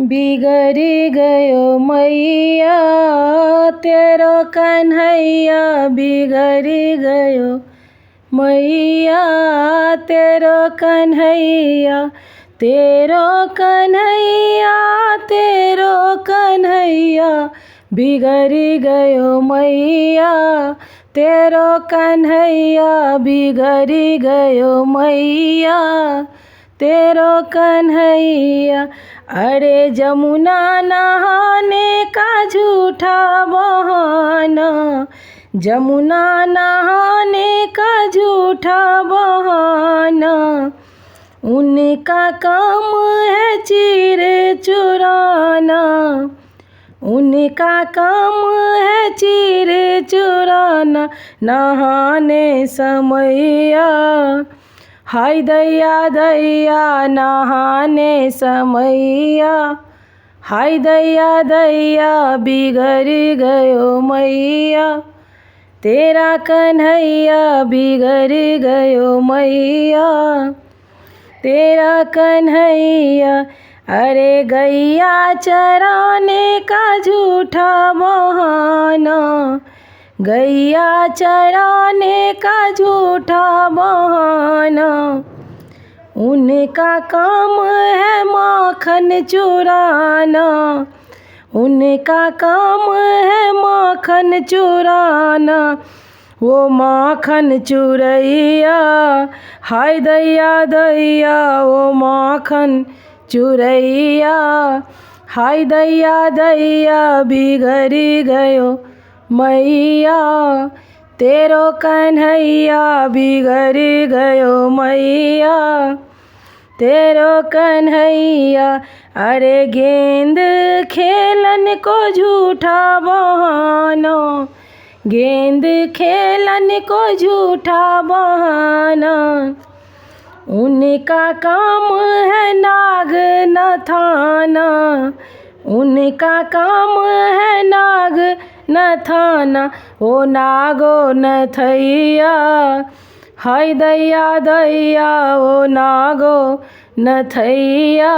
बिगड़ गयो मैया तेरो कन्हैया, बिगड़ गयो मैया तेरो कन्हैया, तेरो कन्हैया, तेरो कन्हैया, बिगड़ गयो मैया तेरो कन्हैया, बिगड़ गयो मैया तेरो कन्हैया। अरे जमुना नहाने का झूठा बहाना, जमुना नहाने का झूठा बहाना, उनका काम है चीर चुराना, उनका काम है चीर चुराना नहाने समैया। हाय दैया दैया नहाने समैया, हाय दैया दैया बिगड़ गयो मैया तेरा कन्हैया, बिगड़ गयो मैया तेरा कन्हैया। अरे गैया चराने का झूठा बहाना, गैया चराने का झूठा बहाना, उनका काम है माखन चुराना, उनका काम है माखन चुराना, वो माखन चुरैया। हाय दैया दैया वो माखन चुरैया, हाय दैया दैया बिगड़ गयो मैया तेरो कन्हैया, बिगड़ गयो मैया तेरो कन्हैया। अरे गेंद खेलन को झूठा बहाना, गेंद खेलन को झूठा बहाना, उनका काम है नाग नथाना, उनका काम है नाग नथाना, ओ नागो नथैया। हाय दैया दैया ओ नागो नथैया,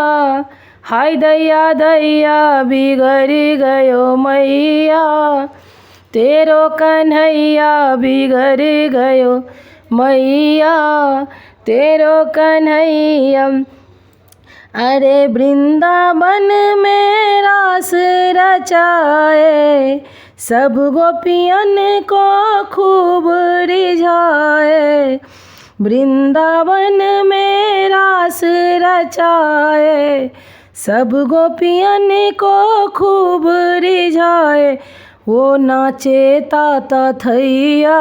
हाय दैया दैया बिगड़ गयो मैया तेरो कन्हैया, बिगड़ गयो मैया तेरो कन्हैया। अरे वृंदावन में रास रचाए, सब गोपियन को खूब रिझाए, वृंदावन में रास रचाए, सब गोपियन को खूब रिझाए, वो नाचे ताता थैया।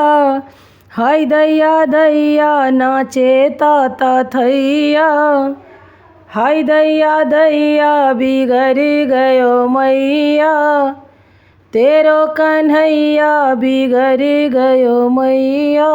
हाय दैया दैया नाचे ताता थैया, हाय दैया दैया बिगड़ गयो मैया तेरो कन्हैया, बिगड़ गयो मैया।